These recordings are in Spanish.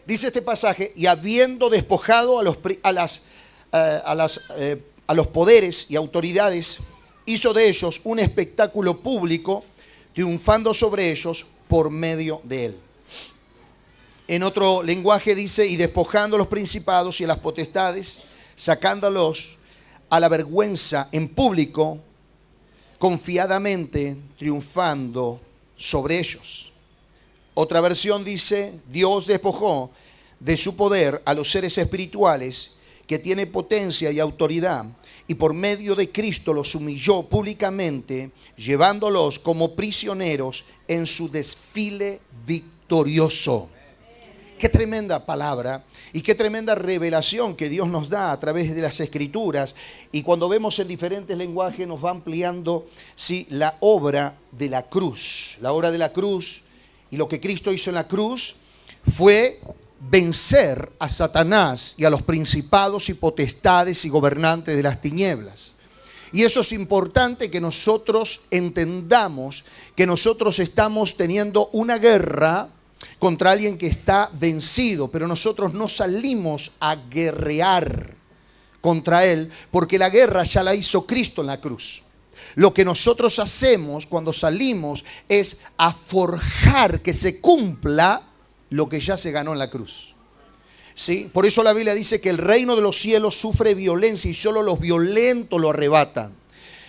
Dice este pasaje, y habiendo despojado a los poderes y autoridades, hizo de ellos un espectáculo público, triunfando sobre ellos por medio de él. En otro lenguaje dice, y despojando a los principados y a las potestades, sacándolos a la vergüenza en público, confiadamente triunfando sobre ellos. Otra versión dice, Dios despojó de su poder a los seres espirituales que tiene potencia y autoridad, y por medio de Cristo los humilló públicamente, llevándolos como prisioneros en su desfile victorioso. Qué tremenda palabra y qué tremenda revelación que Dios nos da a través de las Escrituras. Y cuando vemos en diferentes lenguajes nos va ampliando, sí, la obra de la cruz. La obra de la cruz y lo que Cristo hizo en la cruz fue vencer a Satanás y a los principados y potestades y gobernantes de las tinieblas. Y eso es importante que nosotros entendamos que nosotros estamos teniendo una guerra contra alguien que está vencido, pero nosotros no salimos a guerrear contra él, porque la guerra ya la hizo Cristo en la cruz. Lo que nosotros hacemos cuando salimos es a forjar que se cumpla lo que ya se ganó en la cruz. ¿Sí? Por eso la Biblia dice que el reino de los cielos sufre violencia y solo los violentos lo arrebatan.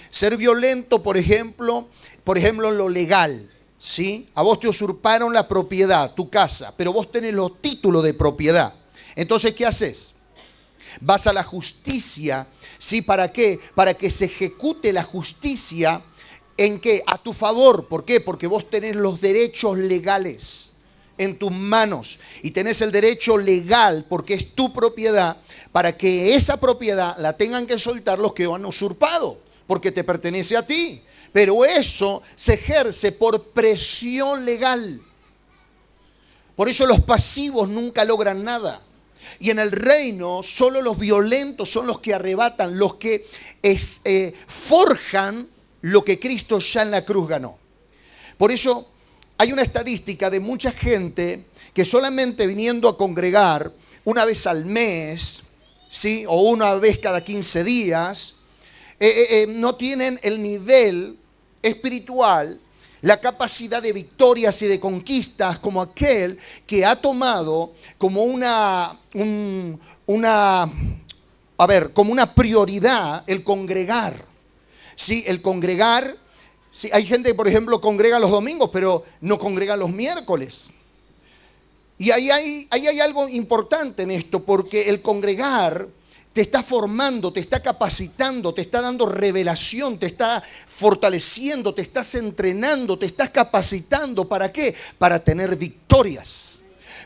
Ser violento, por ejemplo en lo legal. ¿Sí? A vos te usurparon la propiedad, tu casa, pero vos tenés los títulos de propiedad. Entonces, ¿qué haces? Vas a la justicia. ¿Sí? ¿Para qué? Para que se ejecute la justicia. ¿En qué? A tu favor. ¿Por qué? Porque vos tenés los derechos legales en tus manos y tenés el derecho legal, porque es tu propiedad, para que esa propiedad la tengan que soltar los que han usurpado, porque te pertenece a ti. Pero eso se ejerce por presión legal. Por eso los pasivos nunca logran nada. Y en el reino solo los violentos son los que arrebatan, los que forjan lo que Cristo ya en la cruz ganó. Por eso hay una estadística de mucha gente que solamente viniendo a congregar una vez al mes, ¿sí? O una vez cada 15 días, no tienen el nivel espiritual, la capacidad de victorias y de conquistas como aquel que ha tomado como como una prioridad el congregar. ¿Sí? El congregar. Sí, hay gente que, por ejemplo, congrega los domingos, pero no congrega los miércoles. Y ahí hay algo importante en esto, porque el congregar te está formando, te está capacitando, te está dando revelación, te está fortaleciendo, te estás entrenando, te estás capacitando. ¿Para qué? Para tener victorias.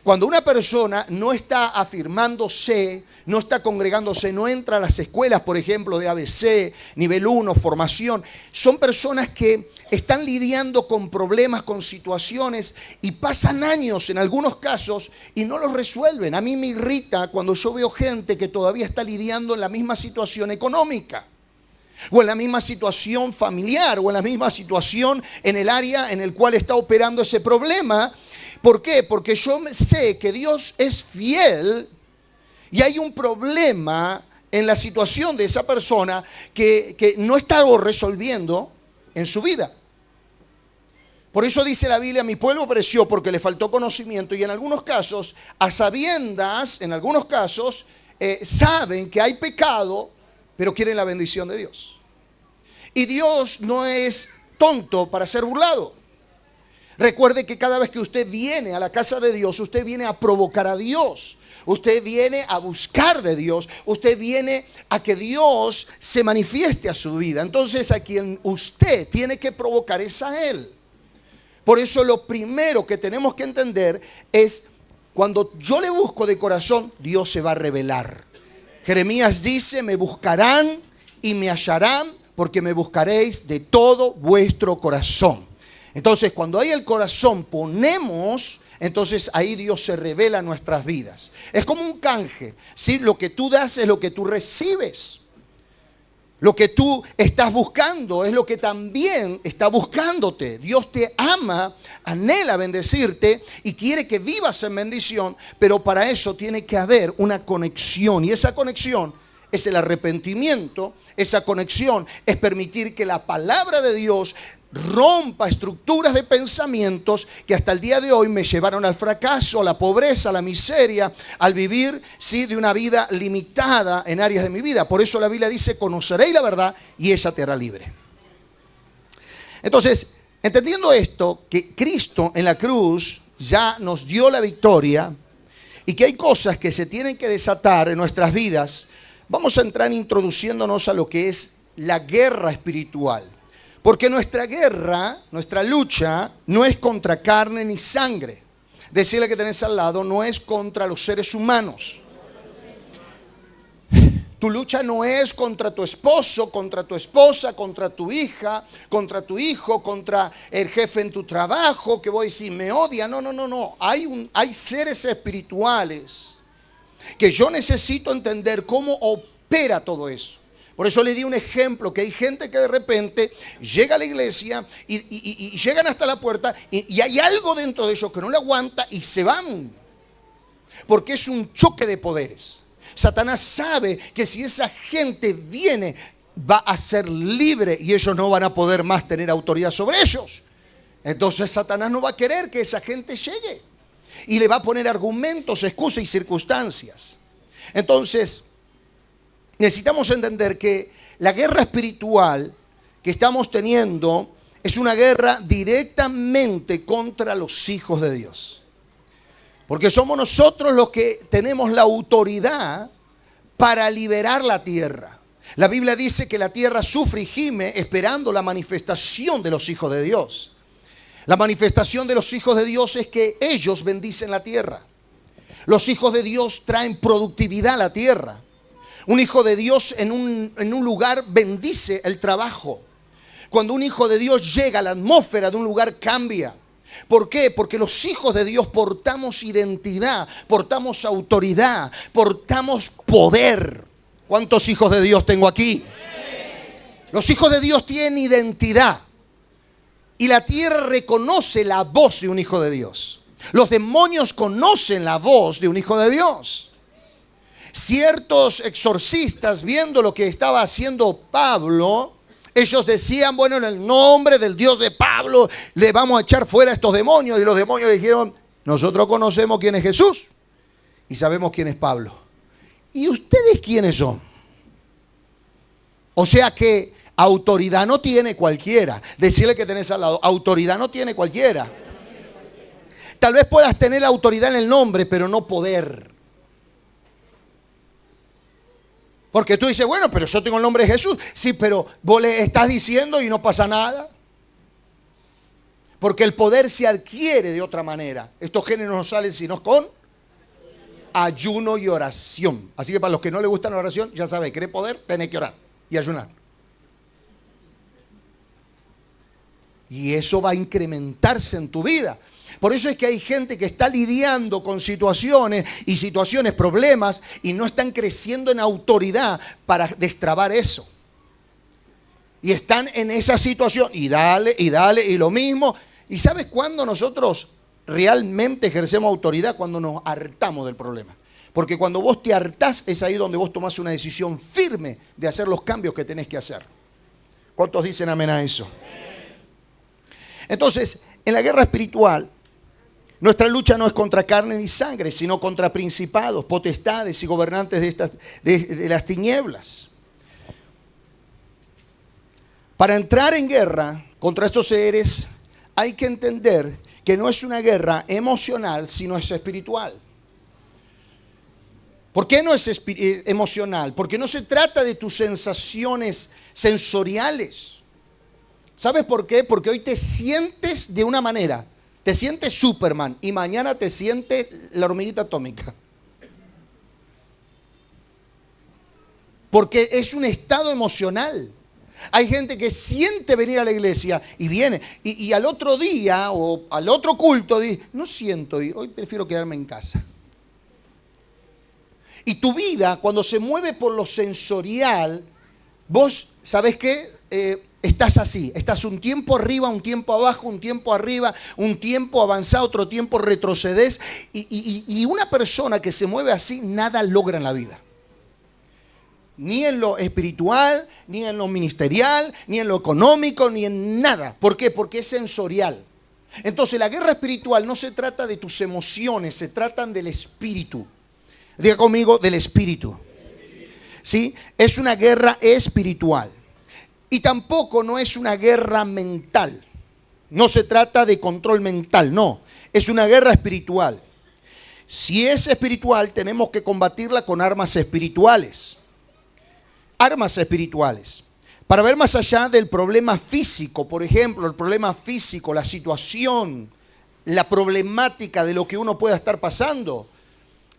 Cuando una persona no está afirmándose, no está congregándose, no entra a las escuelas, por ejemplo, de ABC, nivel 1, formación, son personas que están lidiando con problemas, con situaciones y pasan años en algunos casos y no los resuelven. A mí me irrita cuando yo veo gente que todavía está lidiando en la misma situación económica, o en la misma situación familiar, o en la misma situación en el área en el cual está operando ese problema. ¿Por qué? Porque yo sé que Dios es fiel y hay un problema en la situación de esa persona que no está resolviendo en su vida. Por eso dice la Biblia, mi pueblo pereció porque le faltó conocimiento, y en algunos casos, a sabiendas, saben que hay pecado, pero quieren la bendición de Dios. Y Dios no es tonto para ser burlado. Recuerde que cada vez que usted viene a la casa de Dios, usted viene a provocar a Dios. Usted viene a buscar de Dios. Usted viene a que Dios se manifieste a su vida. Entonces a quien usted tiene que provocar es a Él. Por eso lo primero que tenemos que entender es, cuando yo le busco de corazón, Dios se va a revelar. Jeremías dice, me buscarán y me hallarán, porque me buscaréis de todo vuestro corazón. Entonces, cuando hay el corazón ponemos, entonces ahí Dios se revela en nuestras vidas. Es como un canje, ¿sí? Lo que tú das es lo que tú recibes. Lo que tú estás buscando es lo que también está buscándote. Dios te ama, anhela bendecirte y quiere que vivas en bendición, pero para eso tiene que haber una conexión. Y esa conexión es el arrepentimiento. Esa conexión es permitir que la palabra de Dios rompa estructuras de pensamientos que hasta el día de hoy me llevaron al fracaso, a la pobreza, a la miseria, al vivir, sí, de una vida limitada en áreas de mi vida. Por eso la Biblia dice: conoceréis la verdad y ella te hará libre. Entonces, entendiendo esto, que Cristo en la cruz ya nos dio la victoria y que hay cosas que se tienen que desatar en nuestras vidas, vamos a entrar introduciéndonos a lo que es la guerra espiritual. Porque nuestra guerra, nuestra lucha, no es contra carne ni sangre. Decirle que tenés al lado, no es contra los seres humanos. Tu lucha no es contra tu esposo, contra tu esposa, contra tu hija, contra tu hijo, contra el jefe en tu trabajo, que voy a decir, me odia. No. Hay seres espirituales que yo necesito entender cómo opera todo eso. Por eso le di un ejemplo, que hay gente que de repente llega a la iglesia y llegan hasta la puerta y hay algo dentro de ellos que no le aguanta y se van. Porque es un choque de poderes. Satanás sabe que si esa gente viene, va a ser libre y ellos no van a poder más tener autoridad sobre ellos. Entonces Satanás no va a querer que esa gente llegue y le va a poner argumentos, excusas y circunstancias. Entonces necesitamos entender que la guerra espiritual que estamos teniendo es una guerra directamente contra los hijos de Dios. Porque somos nosotros los que tenemos la autoridad para liberar la tierra. La Biblia dice que la tierra sufre y gime esperando la manifestación de los hijos de Dios. La manifestación de los hijos de Dios es que ellos bendicen la tierra. Los hijos de Dios traen productividad a la tierra. Un hijo de Dios en un lugar bendice el trabajo. Cuando un hijo de Dios llega, la atmósfera de un lugar cambia. ¿Por qué? Porque los hijos de Dios portamos identidad, portamos autoridad, portamos poder. ¿Cuántos hijos de Dios tengo aquí? Los hijos de Dios tienen identidad. Y la tierra reconoce la voz de un hijo de Dios. Los demonios conocen la voz de un hijo de Dios. Ciertos exorcistas, viendo lo que estaba haciendo Pablo, ellos decían, bueno, en el nombre del Dios de Pablo le vamos a echar fuera a estos demonios. Y los demonios dijeron, nosotros conocemos quién es Jesús y sabemos quién es Pablo. ¿Y ustedes quiénes son? O sea que autoridad no tiene cualquiera. Decirle que tenés al lado, autoridad no tiene cualquiera. Tal vez puedas tener autoridad en el nombre, pero no poder. Porque tú dices, bueno, pero yo tengo el nombre de Jesús. Sí, pero vos le estás diciendo y no pasa nada. Porque el poder se adquiere de otra manera. Estos géneros no salen sino con ayuno y oración. Así que para los que no les gusta la oración, ya sabéis, ¿querés poder? Tenés que orar y ayunar. Y eso va a incrementarse en tu vida. Por eso es que hay gente que está lidiando con situaciones, problemas, y no están creciendo en autoridad para destrabar eso. Y están en esa situación, y dale, y lo mismo. ¿Y sabes cuándo nosotros realmente ejercemos autoridad? Cuando nos hartamos del problema. Porque cuando vos te hartás, es ahí donde vos tomás una decisión firme de hacer los cambios que tenés que hacer. ¿Cuántos dicen amén a eso? Entonces, en la guerra espiritual, nuestra lucha no es contra carne ni sangre, sino contra principados, potestades y gobernantes de las tinieblas. Para entrar en guerra contra estos seres, hay que entender que no es una guerra emocional, sino es espiritual. ¿Por qué no es emocional? Porque no se trata de tus sensaciones sensoriales. ¿Sabes por qué? Porque hoy te sientes de una manera. Te sientes Superman y mañana te sientes la hormiguita atómica. Porque es un estado emocional. Hay gente que siente venir a la iglesia y viene. Y al otro día o al otro culto dice, no siento ir, hoy prefiero quedarme en casa. Y tu vida, cuando se mueve por lo sensorial, Vos, ¿sabés qué? Estás así, estás un tiempo arriba, un tiempo abajo, un tiempo arriba, un tiempo avanzado, otro tiempo retrocedes. Y una persona que se mueve así, nada logra en la vida. Ni en lo espiritual, ni en lo ministerial, ni en lo económico, ni en nada. ¿Por qué? Porque es sensorial. Entonces la guerra espiritual no se trata de tus emociones, se tratan del espíritu. Diga conmigo, del espíritu. ¿Sí? Es una guerra espiritual. Y tampoco no es una guerra mental. No se trata de control mental, no. Es una guerra espiritual. Si es espiritual, tenemos que combatirla con armas espirituales. Armas espirituales. Para ver más allá del problema físico, por ejemplo, el problema físico, la situación, la problemática de lo que uno pueda estar pasando,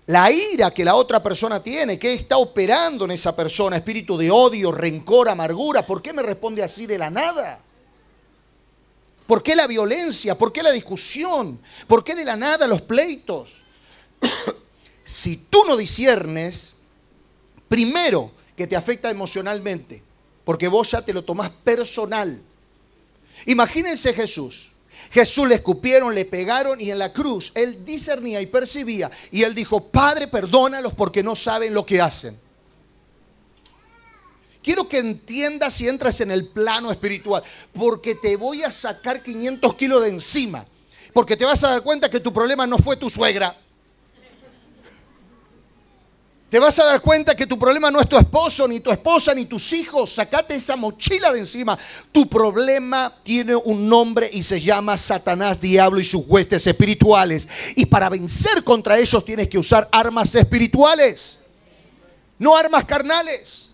la ira que la otra persona tiene, ¿qué está operando en esa persona? Espíritu de odio, rencor, amargura. ¿Por qué me responde así de la nada? ¿Por qué la violencia? ¿Por qué la discusión? ¿Por qué de la nada los pleitos? Si tú no disiernes, primero que te afecta emocionalmente, porque vos ya te lo tomás personal. Imagínense Jesús. Jesús le escupieron, le pegaron y en la cruz él discernía y percibía. Y él dijo, Padre, perdónalos porque no saben lo que hacen. Quiero que entiendas y entres en el plano espiritual, porque te voy a sacar 500 kilos de encima. Porque te vas a dar cuenta que tu problema no fue tu suegra. Te vas a dar cuenta que tu problema no es tu esposo, ni tu esposa, ni tus hijos. Sacate esa mochila de encima. Tu problema tiene un nombre y se llama Satanás, diablo y sus huestes espirituales. Y para vencer contra ellos tienes que usar armas espirituales, no armas carnales.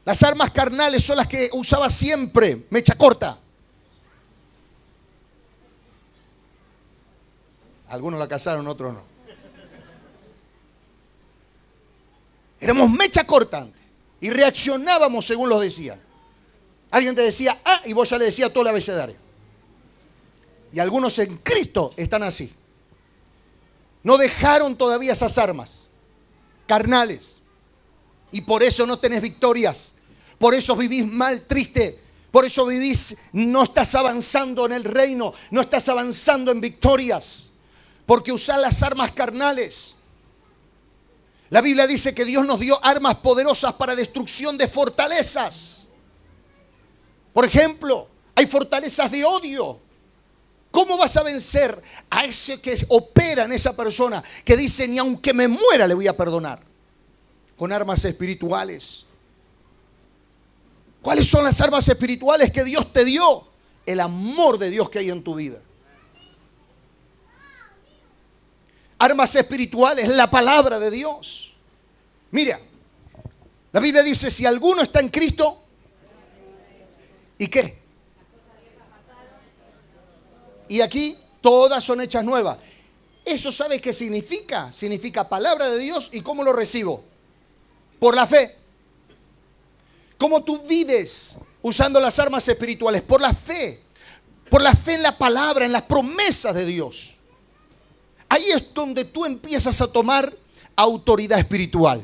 Las armas carnales son las que usaba siempre, mecha corta. Algunos la cazaron, otros no. Éramos mecha corta antes y reaccionábamos según los decían. Alguien te decía y vos ya le decías todo el abecedario. Y algunos en Cristo están así. No dejaron todavía esas armas carnales. Y por eso no tenés victorias. Por eso vivís mal, triste. Por eso vivís, no estás avanzando en el reino. No estás avanzando en victorias. Porque usás las armas carnales. La Biblia dice que Dios nos dio armas poderosas para destrucción de fortalezas. Por ejemplo, hay fortalezas de odio. ¿Cómo vas a vencer a ese que opera en esa persona que dice, ni aunque me muera le voy a perdonar? Con armas espirituales. ¿Cuáles son las armas espirituales que Dios te dio? El amor de Dios que hay en tu vida. Armas espirituales, la palabra de Dios. Mira, la Biblia dice, si alguno está en Cristo, ¿y qué? Y aquí todas son hechas nuevas. ¿Eso sabes qué significa? Significa palabra de Dios. ¿Y cómo lo recibo? Por la fe. ¿Cómo tú vives usando las armas espirituales? Por la fe. Por la fe en la palabra, en las promesas de Dios. Ahí es donde tú empiezas a tomar autoridad espiritual.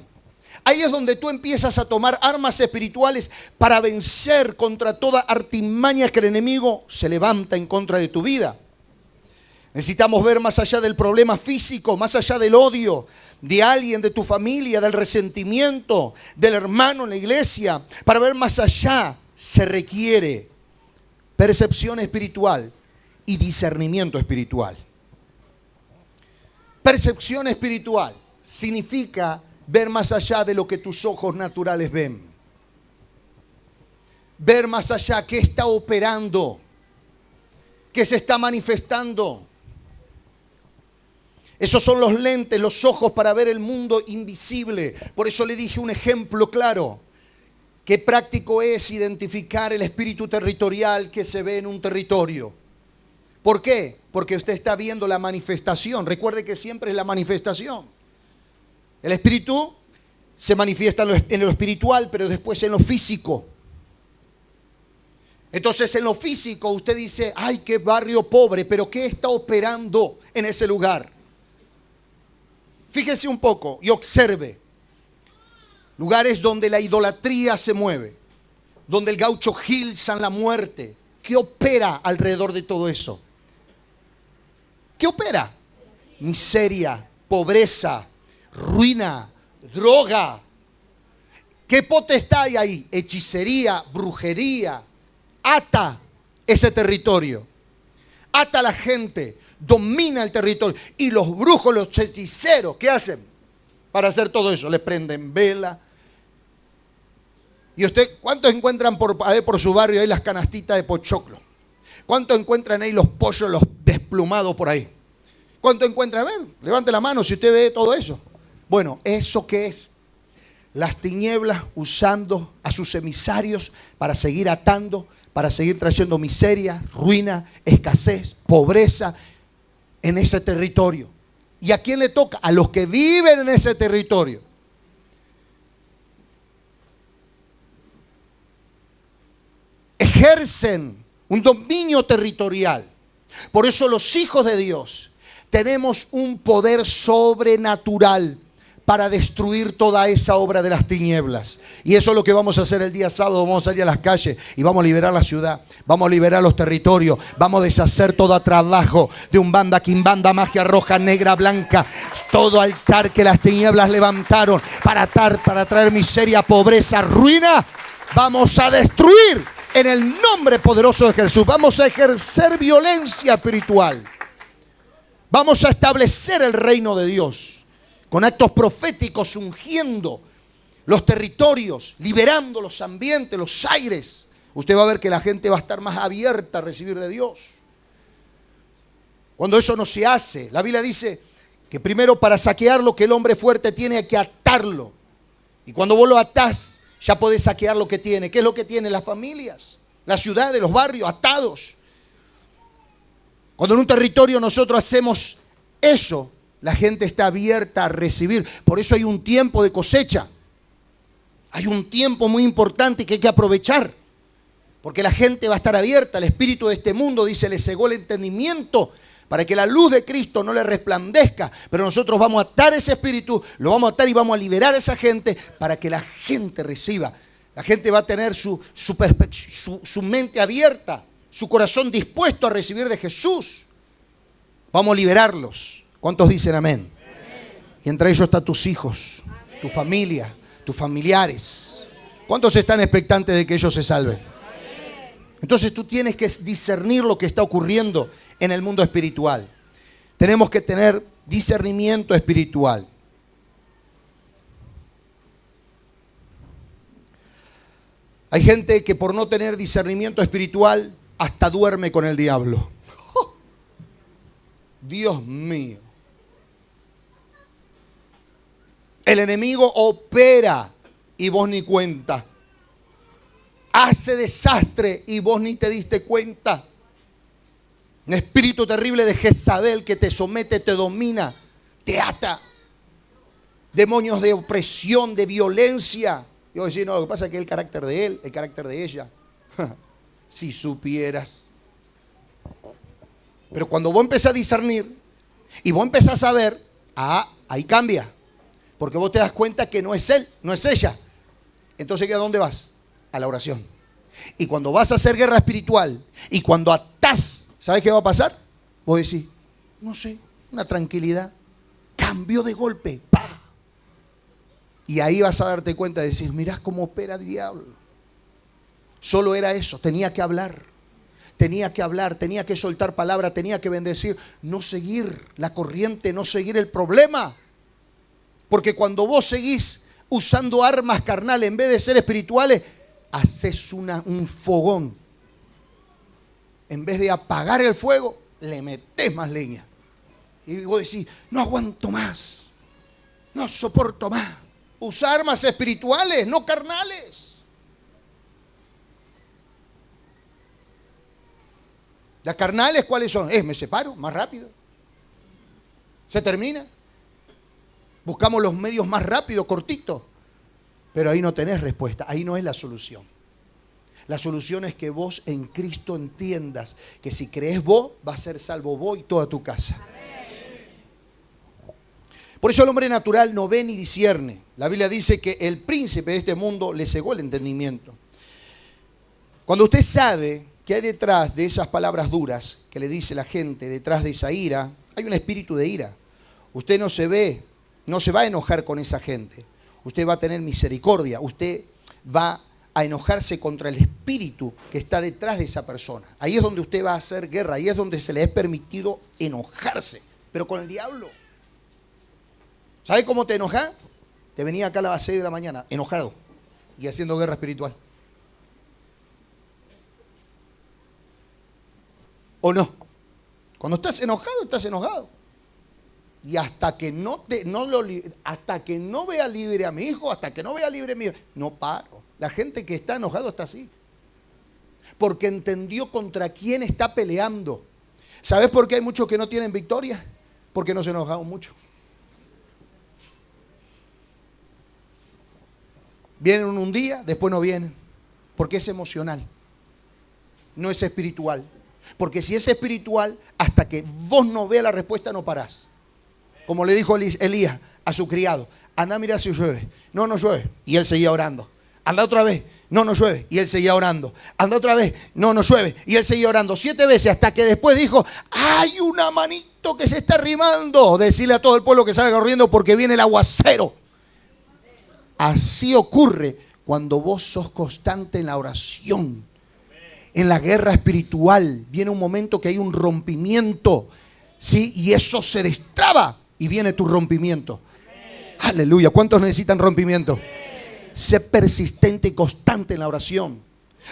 Ahí es donde tú empiezas a tomar armas espirituales para vencer contra toda artimaña que el enemigo se levanta en contra de tu vida. Necesitamos ver más allá del problema físico, más allá del odio de alguien, de tu familia, del resentimiento, del hermano en la iglesia. Para ver más allá se requiere percepción espiritual y discernimiento espiritual. Percepción espiritual significa ver más allá de lo que tus ojos naturales ven. Ver más allá qué está operando, qué se está manifestando. Esos son los lentes, los ojos para ver el mundo invisible. Por eso le dije un ejemplo claro. Qué práctico es identificar el espíritu territorial que se ve en un territorio. ¿Por qué? Porque usted está viendo la manifestación. Recuerde que siempre es la manifestación. El espíritu se manifiesta en lo espiritual, pero después en lo físico. Entonces en lo físico usted dice, ay, qué barrio pobre, pero ¿qué está operando en ese lugar? Fíjese un poco y observe. Lugares donde la idolatría se mueve. donde el gaucho Gil San La Muerte. ¿Qué opera alrededor de todo eso? ¿Qué opera? Miseria, pobreza, ruina, droga. ¿Qué potestad hay ahí? Hechicería, brujería. Ata ese territorio. Ata a la gente. Domina el territorio. Y los brujos, los hechiceros, ¿qué hacen para hacer todo eso? Le prenden vela. ¿Y usted cuántos encuentran por su barrio ahí las canastitas de pochoclo? ¿Cuántos encuentran ahí los pollos, los desplumados por ahí? ¿Cuántos encuentran? A ver, levante la mano si usted ve todo eso. Bueno, ¿eso qué es? Las tinieblas usando a sus emisarios para seguir atando, para seguir trayendo miseria, ruina, escasez, pobreza en ese territorio. ¿Y a quién le toca? A los que viven en ese territorio. Ejercen un dominio territorial. Por eso los hijos de Dios tenemos un poder sobrenatural para destruir toda esa obra de las tinieblas. Y eso es lo que vamos a hacer el día sábado. Vamos a salir a las calles y vamos a liberar la ciudad. Vamos a liberar los territorios. Vamos a deshacer todo trabajo de umbanda, quimbanda, magia roja, negra, blanca. Todo altar que las tinieblas levantaron para traer miseria, pobreza, ruina. Vamos a destruir en el nombre poderoso de Jesús. Vamos a ejercer violencia espiritual. Vamos a establecer el reino de Dios con actos proféticos, ungiendo los territorios, liberando los ambientes, los aires. Usted va a ver que la gente va a estar más abierta a recibir de Dios. Cuando eso no se hace, la Biblia dice que primero para saquear lo que el hombre fuerte tiene que atarlo. Y cuando vos lo atás, ya podés saquear lo que tiene. ¿Qué es lo que tiene? Las familias, las ciudades, los barrios, atados. Cuando en un territorio nosotros hacemos eso, la gente está abierta a recibir. Por eso hay un tiempo de cosecha. Hay un tiempo muy importante que hay que aprovechar. Porque la gente va a estar abierta. El espíritu de este mundo, dice, le cegó el entendimiento para que la luz de Cristo no le resplandezca. Pero nosotros vamos a atar ese espíritu, lo vamos a atar y vamos a liberar a esa gente para que la gente reciba. La gente va a tener su mente abierta, su corazón dispuesto a recibir de Jesús. Vamos a liberarlos. ¿Cuántos dicen amén? Y entre ellos están tus hijos, tu familia, tus familiares. ¿Cuántos están expectantes de que ellos se salven? Entonces tú tienes que discernir lo que está ocurriendo en el mundo espiritual. Tenemos que tener discernimiento espiritual. Hay gente que por no tener discernimiento espiritual hasta duerme con el diablo. ¡Oh! Dios mío. El enemigo opera y vos ni cuenta. Hace desastre y vos ni te diste cuenta. Un espíritu terrible de Jezabel que te somete, te domina, te ata. Demonios de opresión, de violencia. Yo decía, no, lo que pasa es que el carácter de él, el carácter de ella. Si supieras. Pero cuando vos empezás a discernir y vos empezás a ver, ahí cambia. Porque vos te das cuenta que no es él, no es ella. Entonces, ¿a dónde vas? A la oración. Y cuando vas a hacer guerra espiritual y cuando atás, ¿sabes qué va a pasar? Vos decís, no sé, una tranquilidad. Cambió de golpe. ¡Pah! Y ahí vas a darte cuenta de decir, mirá cómo opera el diablo. Solo era eso, tenía que hablar. Tenía que hablar, tenía que soltar palabra, tenía que bendecir. No seguir la corriente, no seguir el problema. Porque cuando vos seguís usando armas carnales en vez de ser espirituales, haces un fogón. En vez de apagar el fuego, le metés más leña. Y vos decís, no aguanto más, no soporto más. Usa armas espirituales, no carnales. Las carnales, ¿cuáles son? Me separo más rápido. Se termina. Buscamos los medios más rápidos, cortitos. Pero ahí no tenés respuesta. Ahí no es la solución. La solución es que vos en Cristo entiendas que si crees vos, va a ser salvo vos y toda tu casa. Por eso el hombre natural no ve ni discierne. La Biblia dice que el príncipe de este mundo le cegó el entendimiento. Cuando usted sabe que hay detrás de esas palabras duras que le dice la gente, detrás de esa ira, hay un espíritu de ira. Usted no se va a enojar con esa gente. Usted va a tener misericordia. Usted va a enojarse contra el espíritu que está detrás de esa persona. Ahí es donde usted va a hacer guerra. Ahí es donde se le es permitido enojarse. Pero con el diablo. ¿Sabe cómo te enojas? Te venía acá a las 6 de la mañana, enojado y haciendo guerra espiritual. ¿O no? Cuando estás enojado, estás enojado. Y hasta que hasta que no vea libre a mi hijo, hasta que no vea libre a mi hijo, no paro. La gente que está enojado está así. Porque entendió contra quién está peleando. ¿Sabes por qué hay muchos que no tienen victoria? Porque no se enojaron mucho. Vienen un día, después no vienen. Porque es emocional. No es espiritual. Porque si es espiritual, hasta que vos no veas la respuesta, no parás. Como le dijo Elías a su criado: anda a mirar si llueve. No, no llueve. Y él seguía orando. Anda otra vez. No, no llueve. Y él seguía orando. Anda otra vez. No, no llueve. Y él seguía orando 7 veces hasta que después dijo: hay una manito que se está arrimando. Decirle a todo el pueblo que salga corriendo porque viene el aguacero. Así ocurre cuando vos sos constante en la oración. En la guerra espiritual viene un momento que hay un rompimiento, ¿sí? Y eso se destraba y viene tu rompimiento. Aleluya. ¿Cuántos necesitan rompimiento? Sé persistente y constante en la oración.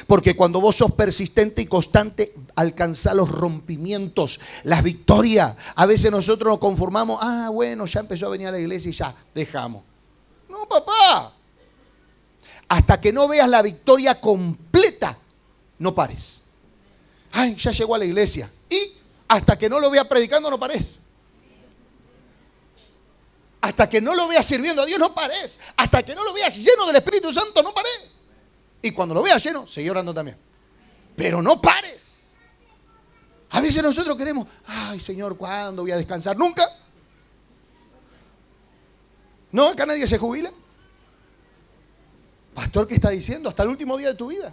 Porque cuando vos sos persistente y constante, alcanzás los rompimientos, las victorias. A veces nosotros nos conformamos: bueno, ya empezó a venir a la iglesia y ya, dejamos. No, papá. Hasta que no veas la victoria completa, no pares. Ay, ya llegó a la iglesia. Y hasta que no lo veas predicando, no pares. Hasta que no lo veas sirviendo a Dios, no pares. Hasta que no lo veas lleno del Espíritu Santo, no pares. Y cuando lo veas lleno, sigue orando también. Pero no pares. A veces nosotros queremos: ay, Señor, ¿cuándo voy a descansar? Nunca. No, acá nadie se jubila. Pastor, ¿qué está diciendo? Hasta el último día de tu vida.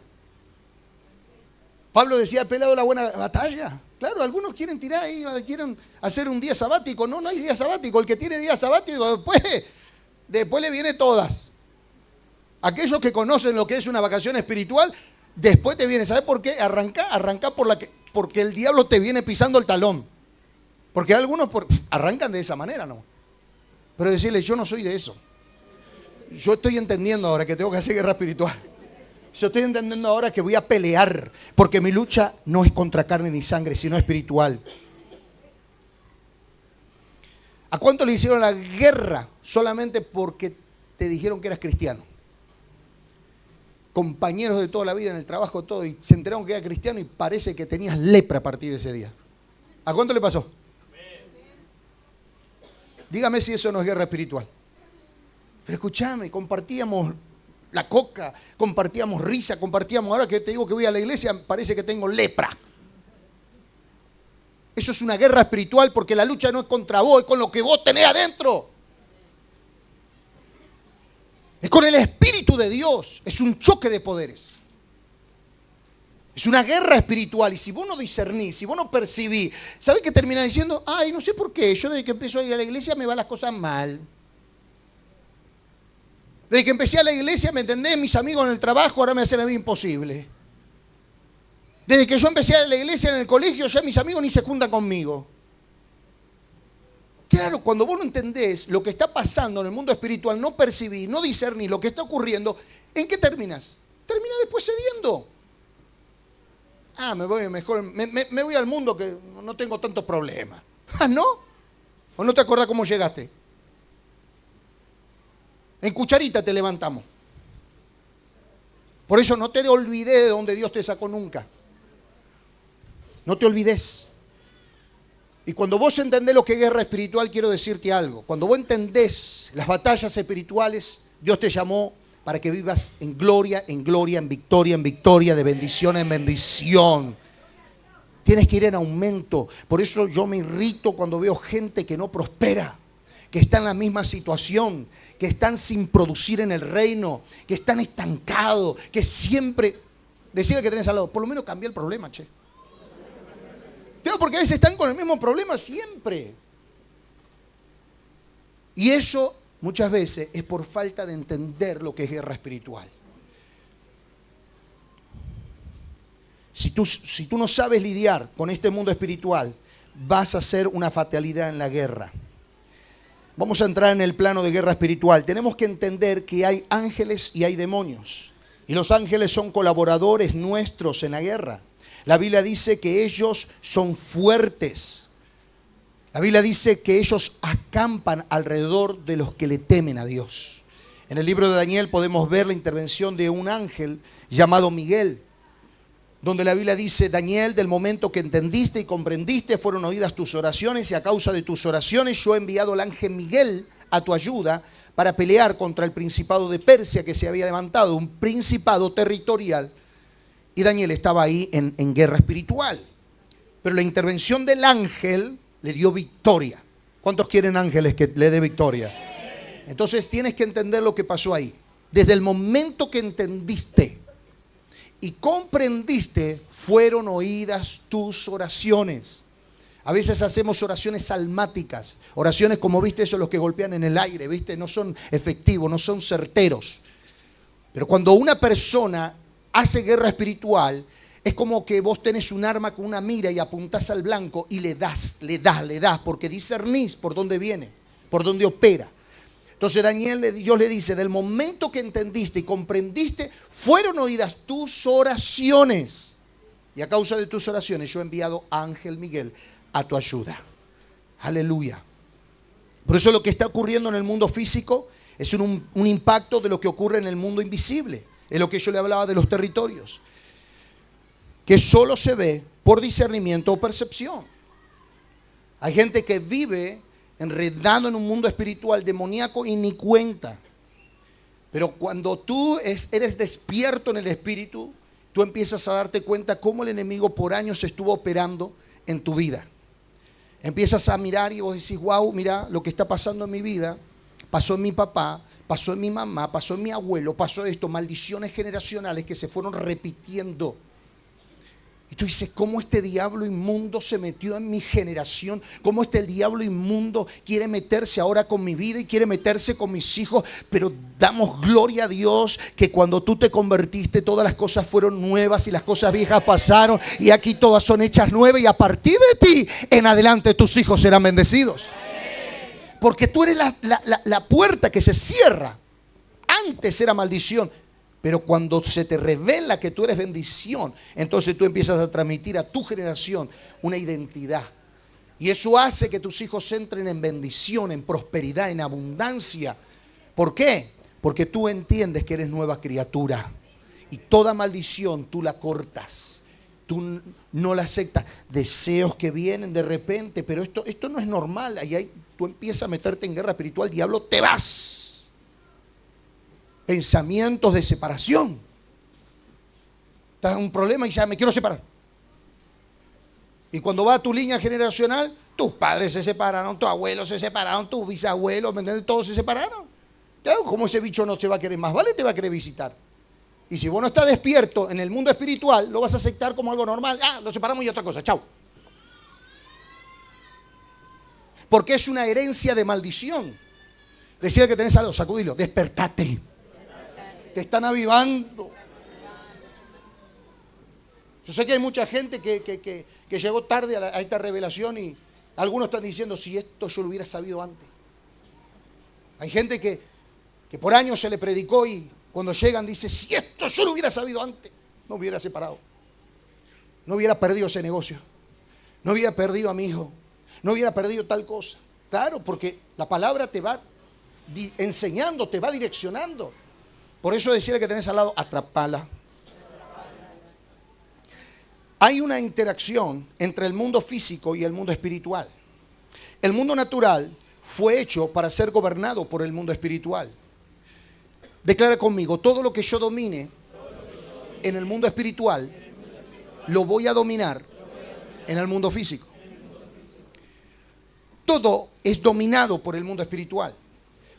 Pablo decía: he peleado la buena batalla. Claro, algunos quieren tirar ahí, quieren hacer un día sabático. No, no hay día sabático. El que tiene día sabático, después le viene todas. Aquellos que conocen lo que es una vacación espiritual, después te viene. ¿Sabes por qué? Arranca porque el diablo te viene pisando el talón. Porque algunos arrancan de esa manera, ¿no? Pero decirle: yo no soy de eso. Yo estoy entendiendo ahora que tengo que hacer guerra espiritual. Yo estoy entendiendo ahora que voy a pelear, porque mi lucha no es contra carne ni sangre, sino espiritual. ¿A cuánto le hicieron la guerra solamente porque te dijeron que eras cristiano? Compañeros de toda la vida en el trabajo, todo, y se enteraron que eras cristiano y parece que tenías lepra a partir de ese día. ¿A cuánto le pasó? Dígame si eso no es guerra espiritual. Pero escúchame, compartíamos la coca, compartíamos risa, compartíamos. Ahora que te digo que voy a la iglesia, parece que tengo lepra. Eso es una guerra espiritual, porque la lucha no es contra vos, es con lo que vos tenés adentro. Es con el Espíritu de Dios. Es un choque de poderes. Es una guerra espiritual. Y si vos no discernís, si vos no percibís, ¿sabés qué termina diciendo? Ay, no sé por qué, yo desde que empiezo a ir a la iglesia me van las cosas mal. Desde que empecé a la iglesia, ¿me entendés? Mis amigos en el trabajo ahora me hacen la vida imposible. Desde que yo empecé a la iglesia en el colegio, ya mis amigos ni se juntan conmigo. Claro, cuando vos no entendés lo que está pasando en el mundo espiritual, no percibís, no discernís lo que está ocurriendo, ¿en qué terminas? Terminás después cediendo. Me voy mejor, me voy al mundo que no tengo tantos problemas. ¿No? ¿O no te acordás cómo llegaste? En cucharita te levantamos. Por eso no te olvides de donde Dios te sacó nunca. No te olvides. Y cuando vos entendés lo que es guerra espiritual, quiero decirte algo. Cuando vos entendés las batallas espirituales, Dios te llamó para que vivas en gloria, en victoria, de bendición en bendición. Tienes que ir en aumento. Por eso yo me irrito cuando veo gente que no prospera, que está en la misma situación, que están sin producir en el reino, que están estancados, que siempre... Decirle que tenés al lado, por lo menos cambia el problema, che. Pero porque a veces están con el mismo problema siempre. Y eso muchas veces es por falta de entender lo que es guerra espiritual. Si tú no sabes lidiar con este mundo espiritual, vas a hacer una fatalidad en la guerra. Vamos a entrar en el plano de guerra espiritual. Tenemos que entender que hay ángeles y hay demonios. Y los ángeles son colaboradores nuestros en la guerra. La Biblia dice que ellos son fuertes. La Biblia dice que ellos acampan alrededor de los que le temen a Dios. En el libro de Daniel podemos ver la intervención de un ángel llamado Miguel, donde la Biblia dice: Daniel, del momento que entendiste y comprendiste, fueron oídas tus oraciones, y a causa de tus oraciones yo he enviado al ángel Miguel a tu ayuda para pelear contra el principado de Persia que se había levantado, un principado territorial. Y Daniel estaba ahí en guerra espiritual. Pero la intervención del ángel le dio victoria. ¿Cuántos quieren ángeles que le dé victoria? Entonces tienes que entender lo que pasó ahí. Desde el momento que entendiste y comprendiste, fueron oídas tus oraciones. A veces hacemos oraciones salmáticas, oraciones como, viste, esos los que golpean en el aire, viste, no son efectivos, no son certeros. Pero cuando una persona hace guerra espiritual, es como que vos tenés un arma con una mira y apuntás al blanco y le das, porque discernís por dónde viene, por dónde opera. Entonces Dios le dice: del momento que entendiste y comprendiste, fueron oídas tus oraciones. Y a causa de tus oraciones yo he enviado a ángel Miguel a tu ayuda. Aleluya. Por eso lo que está ocurriendo en el mundo físico es un impacto de lo que ocurre en el mundo invisible. Es lo que yo le hablaba de los territorios, que solo se ve por discernimiento o percepción. Hay gente que vive enredado en un mundo espiritual demoníaco y ni cuenta. Pero cuando tú eres despierto en el espíritu, tú empiezas a darte cuenta cómo el enemigo por años estuvo operando en tu vida. Empiezas a mirar y vos decís: wow, mira lo que está pasando en mi vida, pasó en mi papá, pasó en mi mamá, pasó en mi abuelo, pasó esto, maldiciones generacionales que se fueron repitiendo. Y tú dices: ¿cómo este diablo inmundo se metió en mi generación? ¿Cómo este diablo inmundo quiere meterse ahora con mi vida y quiere meterse con mis hijos? Pero damos gloria a Dios que cuando tú te convertiste, todas las cosas fueron nuevas y las cosas viejas pasaron, y aquí todas son hechas nuevas, y a partir de ti en adelante tus hijos serán bendecidos. Porque tú eres la puerta que se cierra. Antes era maldición. Pero cuando se te revela que tú eres bendición, entonces tú empiezas a transmitir a tu generación una identidad. Y eso hace que tus hijos entren en bendición, en prosperidad, en abundancia. ¿Por qué? Porque tú entiendes que eres nueva criatura. Y toda maldición tú la cortas. Tú no la aceptas. Deseos que vienen de repente, pero esto no es normal. Ahí tú empiezas a meterte en guerra espiritual, diablo, te vas. Pensamientos de separación. Estás en un problema y ya me quiero separar. Y cuando va a tu línea generacional, tus padres se separaron, tus abuelos se separaron, tus bisabuelos, ¿me entiendes? Todos se separaron. Claro, como ese bicho no te va a querer más, ¿vale? Te va a querer visitar. Y si vos no estás despierto en el mundo espiritual, lo vas a aceptar como algo normal. Lo separamos y otra cosa, chau. Porque es una herencia de maldición. Decía que tenés algo, sacudilo, despertate. Te están avivando. Yo sé que hay mucha gente que llegó tarde a esta revelación, y algunos están diciendo: si esto yo lo hubiera sabido antes. Hay gente que por años se le predicó, y cuando llegan dice: si esto yo lo hubiera sabido antes, no hubiera separado, no hubiera perdido ese negocio, no hubiera perdido a mi hijo, no hubiera perdido tal cosa. Claro, porque la palabra te va enseñando, te va direccionando. Por eso decirle que tenés al lado: atrapala. Hay una interacción entre el mundo físico y el mundo espiritual. El mundo natural fue hecho para ser gobernado por el mundo espiritual. Declara conmigo: todo lo que yo domine en el mundo espiritual, lo voy a dominar en el mundo físico. Todo es dominado por el mundo espiritual.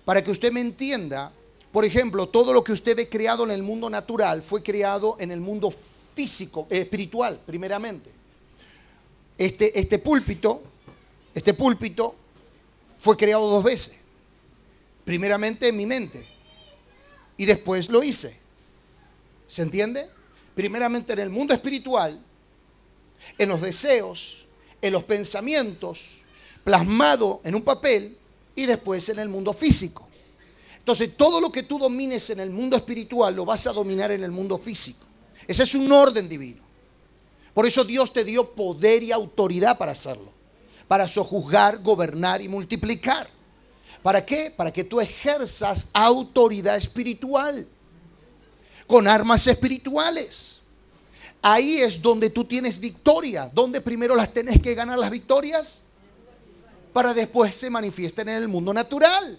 Para que usted me entienda, por ejemplo, todo lo que usted ve creado en el mundo natural fue creado en el mundo físico, espiritual, primeramente. Este púlpito fue creado 2 veces. Primeramente en mi mente y después lo hice. ¿Se entiende? Primeramente en el mundo espiritual, en los deseos, en los pensamientos, plasmado en un papel, y después en el mundo físico. Entonces todo lo que tú domines en el mundo espiritual lo vas a dominar en el mundo físico. Ese es un orden divino. Por eso Dios te dio poder y autoridad para hacerlo, para sojuzgar, gobernar y multiplicar. ¿Para qué? Para que tú ejerzas autoridad espiritual con armas espirituales. Ahí es donde tú tienes victoria. ¿Dónde primero las tenés que ganar las victorias? Para después se manifiesten en el mundo natural.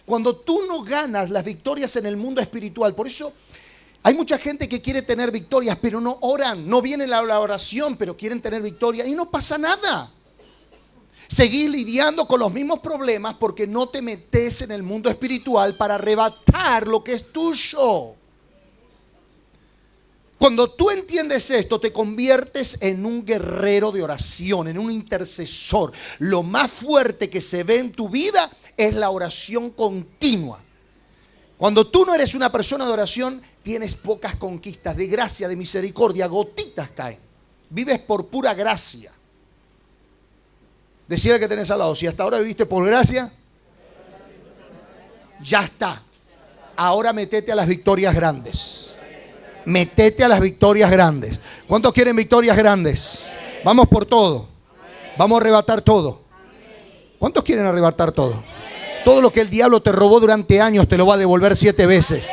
Cuando tú no ganas las victorias en el mundo espiritual, por eso hay mucha gente que quiere tener victorias, pero no oran, no viene la oración, pero quieren tener victoria y no pasa nada. Seguís lidiando con los mismos problemas porque no te metes en el mundo espiritual para arrebatar lo que es tuyo. Cuando tú entiendes esto, te conviertes en un guerrero de oración, en un intercesor. Lo más fuerte que se ve en tu vida es la oración continua. Cuando tú no eres una persona de oración, tienes pocas conquistas de gracia, de misericordia, gotitas caen. Vives por pura gracia. Decirle que tenés al lado, si hasta ahora viviste por gracia, ya está. Ahora metete a las victorias grandes. Metete a las victorias grandes. ¿Cuántos quieren victorias grandes? Vamos por todo. Vamos a arrebatar todo. ¿Cuántos quieren arrebatar todo? Todo lo que el diablo te robó durante años te lo va a devolver 7 veces.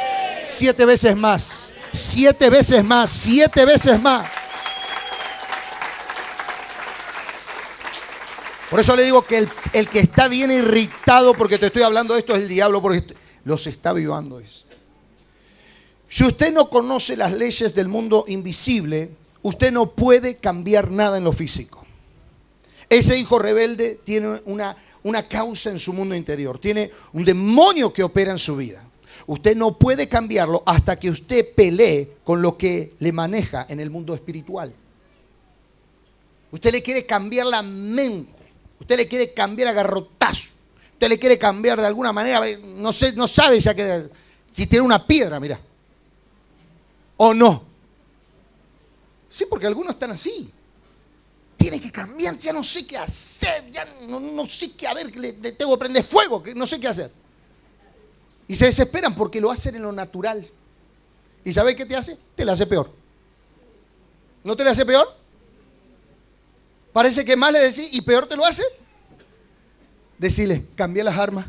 7 veces más. 7 veces más. 7 veces más. Por eso le digo que el que está bien irritado porque te estoy hablando de esto es el diablo, porque los está avivando eso. Si usted no conoce las leyes del mundo invisible, usted no puede cambiar nada en lo físico. Ese hijo rebelde tiene una causa en su mundo interior, tiene un demonio que opera en su vida. Usted no puede cambiarlo hasta que usted pelee con lo que le maneja en el mundo espiritual. Usted le quiere cambiar la mente. Usted le quiere cambiar a garrotazo. Usted le quiere cambiar de alguna manera. No sabe ya que si tiene una piedra, mira. ¿O no? Sí, porque algunos están así. Tiene que cambiar, ya no sé qué hacer. Ya no sé qué, a ver, le tengo que prender fuego, que no sé qué hacer. Y se desesperan porque lo hacen en lo natural. ¿Y sabes qué te hace? Te la hace peor. ¿No te la hace peor? Parece que más le decís y peor te lo hace. Decirle, cambia las armas.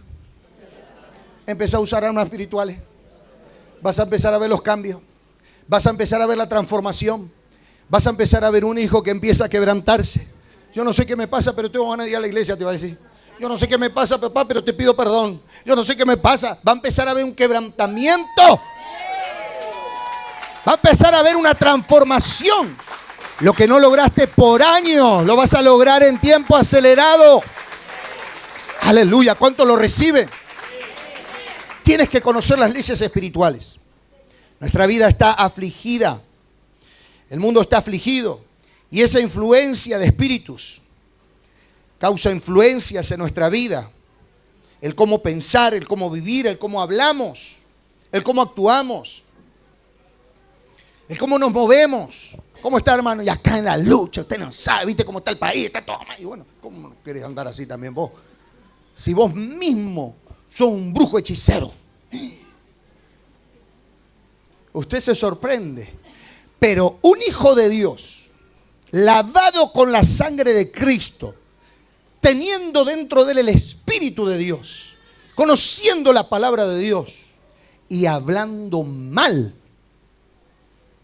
Empezá a usar armas espirituales. Vas a empezar a ver los cambios. Vas a empezar a ver la transformación. Vas a empezar a ver un hijo que empieza a quebrantarse. Yo no sé qué me pasa, pero tengo ganas de ir a la iglesia, te va a decir. Yo no sé qué me pasa, papá, pero te pido perdón. Yo no sé qué me pasa. Va a empezar a ver un quebrantamiento. Va a empezar a ver una transformación. Lo que no lograste por años, lo vas a lograr en tiempo acelerado. Aleluya, ¿cuánto lo reciben? Tienes que conocer las leyes espirituales. Nuestra vida está afligida. El mundo está afligido. Y esa influencia de espíritus causa influencias en nuestra vida. El cómo pensar, el cómo vivir, el cómo hablamos, el cómo actuamos, el cómo nos movemos. ¿Cómo está, hermano? Y acá en la lucha, usted no sabe, viste cómo está el país, está todo mal. Y bueno, ¿cómo no querés andar así también vos? Si vos mismo sos un brujo hechicero. Usted se sorprende. Pero un hijo de Dios, lavado con la sangre de Cristo, teniendo dentro de él el Espíritu de Dios, conociendo la palabra de Dios y hablando mal,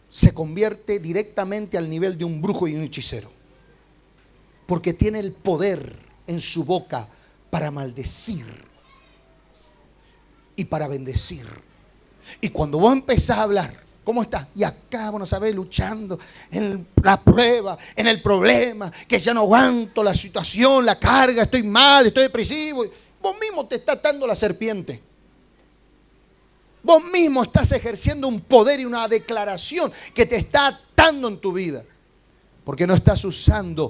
se convierte directamente al nivel de un brujo y un hechicero. Porque tiene el poder en su boca para maldecir y para bendecir. Y cuando vos empezás a hablar, ¿cómo estás? Y acá, bueno, sabés, luchando en la prueba, en el problema, que ya no aguanto la situación, la carga, estoy mal, estoy depresivo. Vos mismo te está atando la serpiente. Vos mismo estás ejerciendo un poder y una declaración que te está atando en tu vida. Porque no estás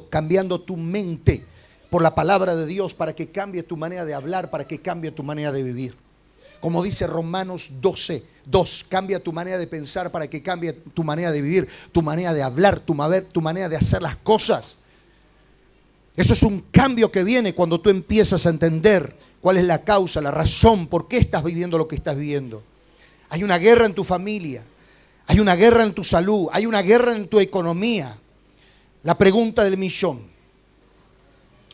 cambiando tu mente por la palabra de Dios para que cambie tu manera de hablar, para que cambie tu manera de vivir. Como dice Romanos 12:2, cambia tu manera de pensar para que cambie tu manera de vivir, tu manera de hablar, tu manera de hacer las cosas. Eso es un cambio que viene cuando tú empiezas a entender cuál es la causa, la razón, por qué estás viviendo lo que estás viviendo. Hay una guerra en tu familia, hay una guerra en tu salud, hay una guerra en tu economía. La pregunta del millón: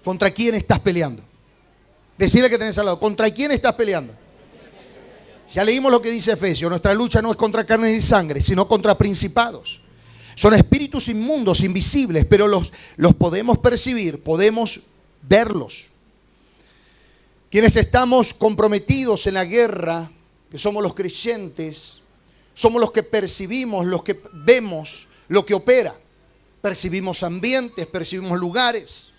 ¿contra quién estás peleando? Decirle que tenés al lado, ¿contra quién estás peleando? Ya leímos lo que dice Efesios. Nuestra lucha no es contra carne y sangre, sino contra principados. Son espíritus inmundos, invisibles, pero los podemos percibir, podemos verlos. Quienes estamos comprometidos en la guerra, que somos los creyentes, somos los que percibimos, los que vemos lo que opera. Percibimos ambientes, percibimos lugares.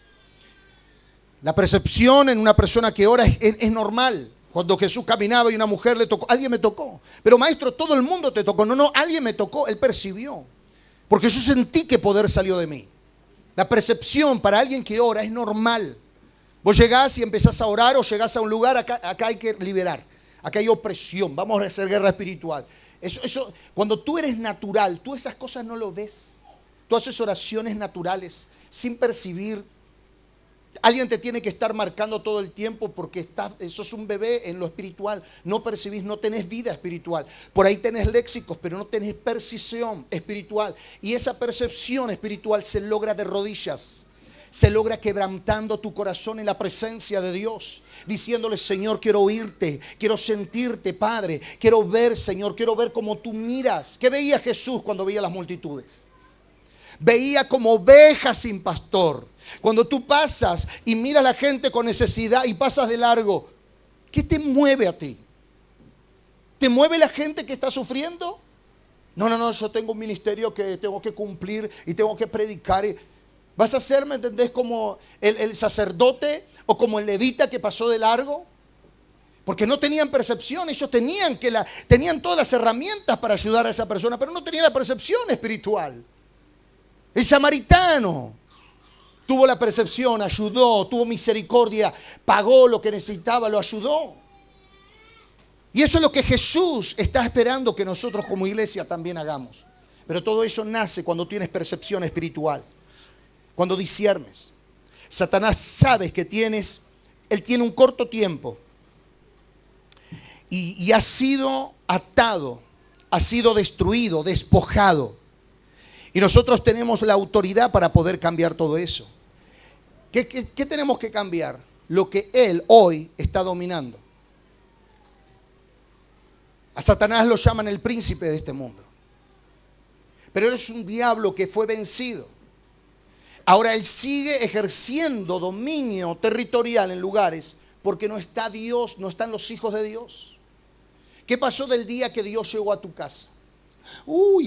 La percepción en una persona que ora es normal. Cuando Jesús caminaba y una mujer le tocó, alguien me tocó. Pero maestro, todo el mundo te tocó. No, alguien me tocó, él percibió. Porque yo sentí que poder salió de mí. La percepción para alguien que ora es normal. Vos llegás y empezás a orar o llegás a un lugar, acá hay que liberar. Acá hay opresión, vamos a hacer guerra espiritual. Eso, cuando tú eres natural, tú esas cosas no lo ves. Tú haces oraciones naturales sin percibir. Alguien te tiene que estar marcando todo el tiempo porque sos un bebé en lo espiritual. No percibís, no tenés vida espiritual. Por ahí tenés léxicos, pero no tenés percepción espiritual. Y esa percepción espiritual se logra de rodillas. Se logra quebrantando tu corazón en la presencia de Dios. Diciéndole: Señor, quiero oírte, quiero sentirte, Padre. Quiero ver, Señor, quiero ver cómo tú miras. ¿Qué veía Jesús cuando veía las multitudes? Veía como ovejas sin pastor. Cuando tú pasas y miras a la gente con necesidad y pasas de largo, ¿qué te mueve a ti? ¿Te mueve la gente que está sufriendo? No, yo tengo un ministerio que tengo que cumplir y tengo que predicar. ¿Vas a ser, me entendés, como el sacerdote o como el levita que pasó de largo? Porque no tenían percepción, ellos tenían todas las herramientas para ayudar a esa persona, pero no tenían la percepción espiritual. El samaritano tuvo la percepción, ayudó, tuvo misericordia, pagó lo que necesitaba, lo ayudó. Y eso es lo que Jesús está esperando que nosotros como iglesia también hagamos. Pero todo eso nace cuando tienes percepción espiritual, cuando disciernes. Satanás sabe que él tiene un corto tiempo y ha sido atado, ha sido destruido, despojado. Y nosotros tenemos la autoridad para poder cambiar todo eso. ¿Qué tenemos que cambiar? Lo que él hoy está dominando. A Satanás lo llaman el príncipe de este mundo. Pero él es un diablo que fue vencido. Ahora él sigue ejerciendo dominio territorial en lugares porque no está Dios, no están los hijos de Dios. ¿Qué pasó del día que Dios llegó a tu casa?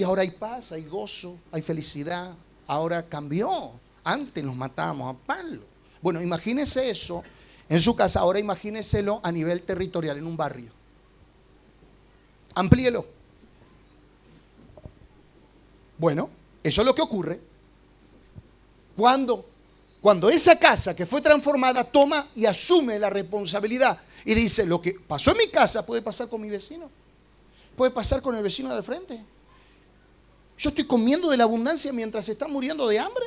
Ahora hay paz, hay gozo, hay felicidad. Ahora cambió. Antes nos matábamos a palo. Bueno, imagínese eso en su casa. Ahora imagíneselo a nivel territorial, en un barrio. Amplíelo. Bueno, eso es lo que ocurre cuando esa casa que fue transformada toma y asume la responsabilidad y dice: lo que pasó en mi casa puede pasar con mi vecino, puede pasar con el vecino de frente. Yo estoy comiendo de la abundancia mientras se está muriendo de hambre.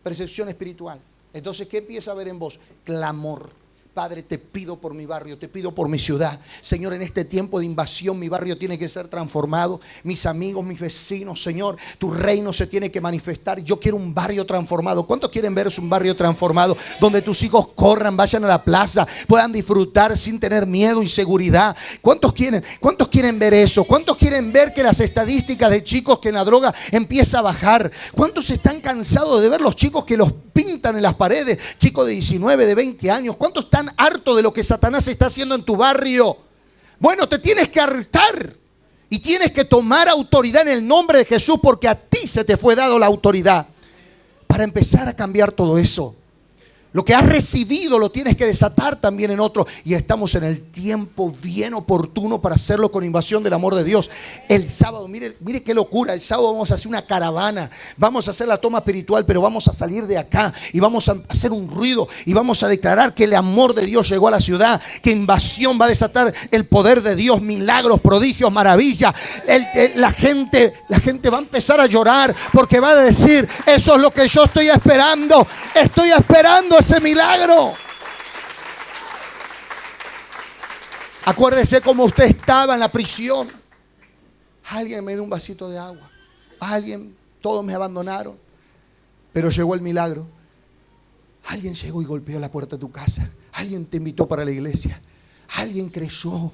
Percepción espiritual. Entonces, ¿qué empieza a haber en vos? Clamor. Padre, te pido por mi barrio, te pido por mi ciudad. Señor, en este tiempo de invasión mi barrio tiene que ser transformado. Mis amigos, mis vecinos, Señor, tu reino se tiene que manifestar. Yo quiero un barrio transformado. ¿Cuántos quieren ver un barrio transformado? Donde tus hijos corran, vayan a la plaza, puedan disfrutar sin tener miedo, inseguridad. ¿Cuántos quieren ver eso? ¿Cuántos quieren ver que las estadísticas de chicos que en la droga empieza a bajar? ¿Cuántos están cansados de ver los chicos que los pintan en las paredes? Chicos de 19, de 20 años. ¿Cuántos están harto de lo que Satanás está haciendo en tu barrio? Bueno, te tienes que hartar y tienes que tomar autoridad en el nombre de Jesús, porque a ti se te fue dado la autoridad para empezar a cambiar todo eso. Lo que has recibido lo tienes que desatar también en otro. Y estamos en el tiempo bien oportuno para hacerlo con invasión del amor de Dios. El sábado, mire qué locura. El sábado vamos a hacer una caravana. Vamos a hacer la toma espiritual, pero vamos a salir de acá y vamos a hacer un ruido y vamos a declarar que el amor de Dios llegó a la ciudad, que invasión va a desatar el poder de Dios, milagros, prodigios, maravillas. La gente va a empezar a llorar porque va a decir: eso es lo que yo estoy esperando. Estoy esperando ese milagro. Acuérdese cómo usted estaba en la prisión. Alguien me dio un vasito de agua. Todos me abandonaron. Pero llegó el milagro. Alguien llegó y golpeó la puerta de tu casa. Alguien te invitó para la iglesia. Alguien creyó.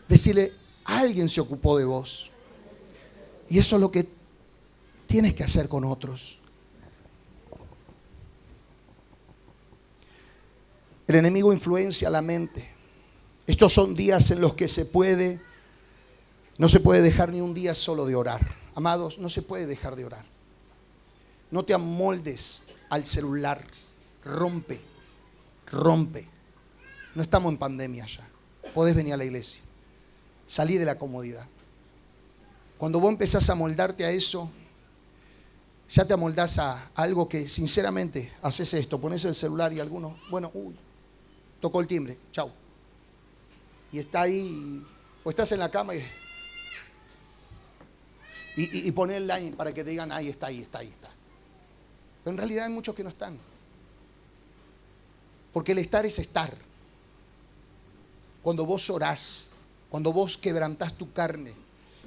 Decirle: alguien se ocupó de vos. Y eso es lo que tienes que hacer con otros. El enemigo influencia la mente. Estos son días en los que no se puede dejar ni un día solo de orar. Amados, no se puede dejar de orar. No te amoldes al celular. Rompe. No estamos en pandemia ya. Podés venir a la iglesia. Salí de la comodidad. Cuando vos empezás a amoldarte a eso, ya te amoldás a algo que sinceramente haces esto. Pones el celular y algunos, tocó el timbre, chau. Y está ahí, o estás en la cama y pones el line para que te digan: ahí está. Pero en realidad hay muchos que no están. Porque el estar es estar. Cuando vos orás, cuando vos quebrantás tu carne,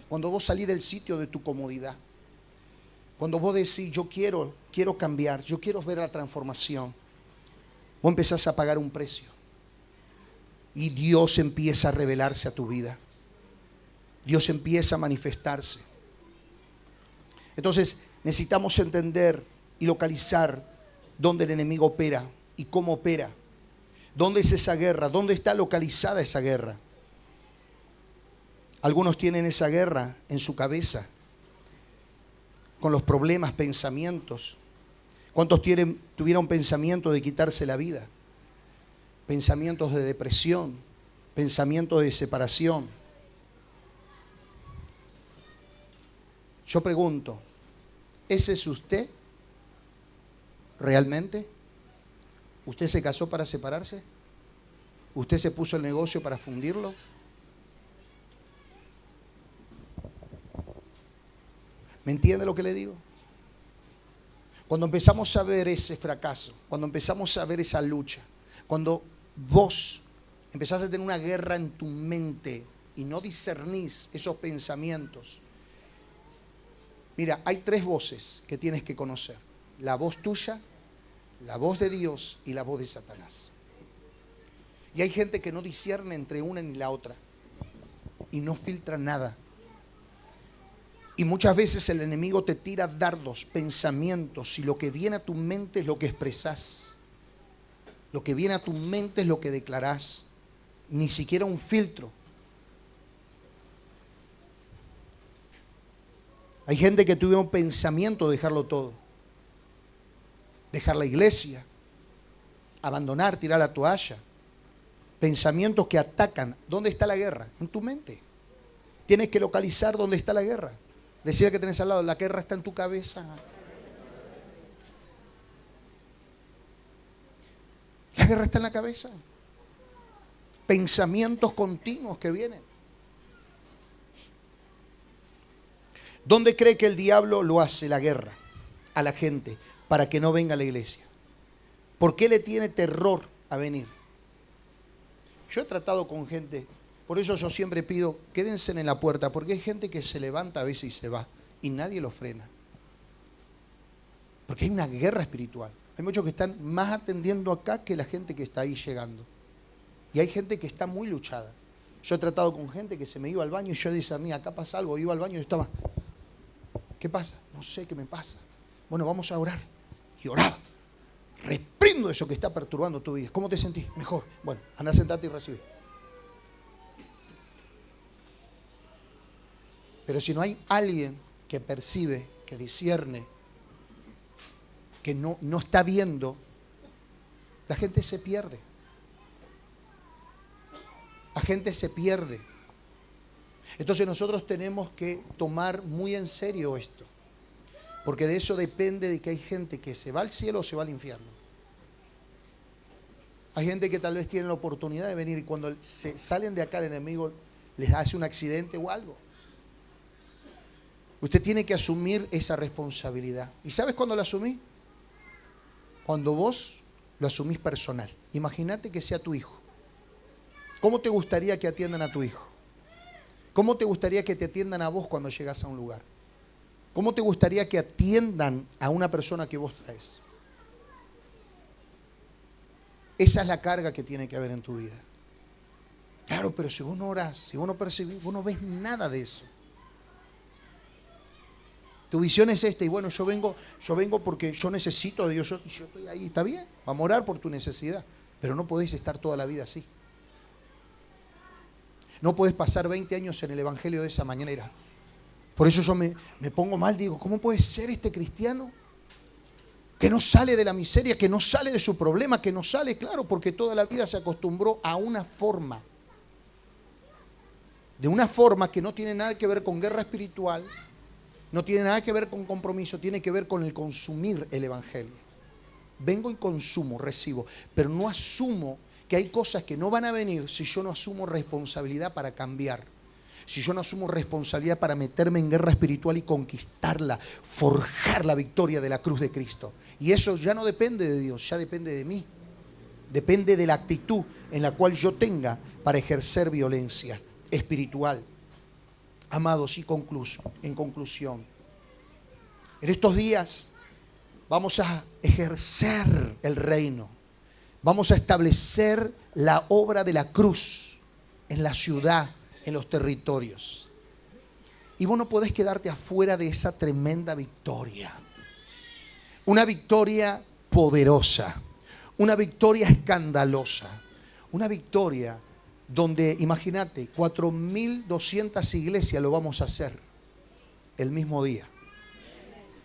cuando vos salís del sitio de tu comodidad, cuando vos decís: yo quiero cambiar, yo quiero ver la transformación, vos empezás a pagar un precio. Y Dios empieza a revelarse a tu vida. Dios empieza a manifestarse. Entonces necesitamos entender y localizar dónde el enemigo opera y cómo opera. ¿Dónde es esa guerra? ¿Dónde está localizada esa guerra? Algunos tienen esa guerra en su cabeza, con los problemas, pensamientos. ¿Cuántos tuvieron pensamientos de quitarse la vida? Pensamientos de depresión, pensamientos de separación. Yo pregunto: ¿ese es usted realmente? ¿Usted se casó para separarse? ¿Usted se puso el negocio para fundirlo? ¿Me entiende lo que le digo? Cuando empezamos a ver ese fracaso, cuando empezamos a ver esa lucha, cuando vos empezás a tener una guerra en tu mente y no discernís esos pensamientos, mira, hay 3 voces que tienes que conocer: la voz tuya, la voz de Dios y la voz de Satanás. Y hay gente que no discierne entre una ni la otra y no filtra nada. Y muchas veces el enemigo te tira dardos, pensamientos, y lo que viene a tu mente es lo que expresás. Lo que viene a tu mente es lo que declarás. Ni siquiera un filtro. Hay gente que tuvo un pensamiento de dejarlo todo. Dejar la iglesia, abandonar, tirar la toalla. Pensamientos que atacan. ¿Dónde está la guerra? En tu mente. Tienes que localizar dónde está la guerra. Decía que tenés al lado: la guerra está en tu cabeza. La guerra está en la cabeza. Pensamientos continuos que vienen. ¿Dónde cree que el diablo lo hace la guerra a la gente para que no venga a la iglesia? ¿Por qué le tiene terror a venir? Yo he tratado con gente, por eso yo siempre pido: quédense en la puerta, porque hay gente que se levanta a veces y se va y nadie lo frena. Porque hay una guerra espiritual. Hay muchos que están más atendiendo acá que la gente que está ahí llegando. Y hay gente que está muy luchada. Yo he tratado con gente que se me iba al baño y yo discernía: acá pasa algo. Iba al baño y estaba: ¿qué pasa? No sé qué me pasa. Bueno, vamos a orar. Y oraba. Reprendo eso que está perturbando tu vida. ¿Cómo te sentís? Mejor. Bueno, anda, sentate y recibe. Pero si no hay alguien que percibe, que discierne, que no está viendo, La gente se pierde. La gente se pierde. Entonces nosotros tenemos que tomar muy en serio esto. Porque de eso depende de que hay gente que se va al cielo o se va al infierno. Hay gente que tal vez tiene la oportunidad de venir y cuando se salen de acá el enemigo les hace un accidente o algo. Usted tiene que asumir esa responsabilidad. ¿Y sabes cuándo la asumí? Cuando vos lo asumís personal. Imagínate que sea tu hijo. ¿Cómo te gustaría que atiendan a tu hijo? ¿Cómo te gustaría que te atiendan a vos cuando llegas a un lugar? ¿Cómo te gustaría que atiendan a una persona que vos traes? Esa es la carga que tiene que haber en tu vida. Claro, pero si vos no orás, si vos no percibís, vos no ves nada de eso. Tu visión es esta y bueno, yo vengo porque yo necesito de Dios, yo estoy ahí, está bien, vamos a orar por tu necesidad, pero no podés estar toda la vida así. No podés pasar 20 años en el evangelio de esa manera. Por eso yo me pongo mal, digo, ¿cómo puede ser este cristiano que no sale de la miseria, que no sale de su problema, que no sale? Claro, porque toda la vida se acostumbró a una forma. De una forma que no tiene nada que ver con guerra espiritual, no tiene nada que ver con compromiso, tiene que ver con el consumir el evangelio. Vengo y consumo, recibo, pero no asumo que hay cosas que no van a venir si yo no asumo responsabilidad para cambiar. Si yo no asumo responsabilidad para meterme en guerra espiritual y conquistarla, forjar la victoria de la cruz de Cristo. Y eso ya no depende de Dios, ya depende de mí. Depende de la actitud en la cual yo tenga para ejercer violencia espiritual. Amados, y en conclusión, en estos días vamos a ejercer el reino. Vamos a establecer la obra de la cruz en la ciudad, en los territorios. Y vos no podés quedarte afuera de esa tremenda victoria. Una victoria poderosa, una victoria escandalosa, una victoria donde, imagínate, 4.200 iglesias lo vamos a hacer el mismo día.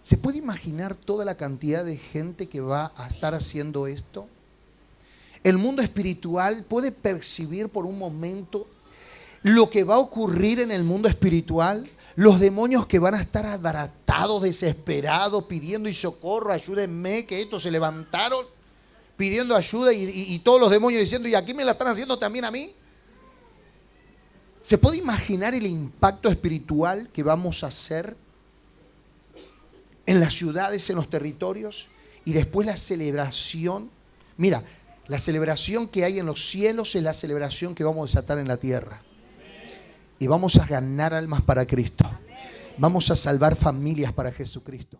¿Se puede imaginar toda la cantidad de gente que va a estar haciendo esto? El mundo espiritual puede percibir por un momento lo que va a ocurrir en el mundo espiritual. Los demonios que van a estar abaratados, desesperados, pidiendo y socorro, ayúdenme, que estos se levantaron pidiendo ayuda y todos los demonios diciendo, ¿y aquí me la están haciendo también a mí? ¿Se puede imaginar el impacto espiritual que vamos a hacer en las ciudades, en los territorios? Y después la celebración. Mira, la celebración que hay en los cielos es la celebración que vamos a desatar en la tierra. Y vamos a ganar almas para Cristo. Vamos a salvar familias para Jesucristo.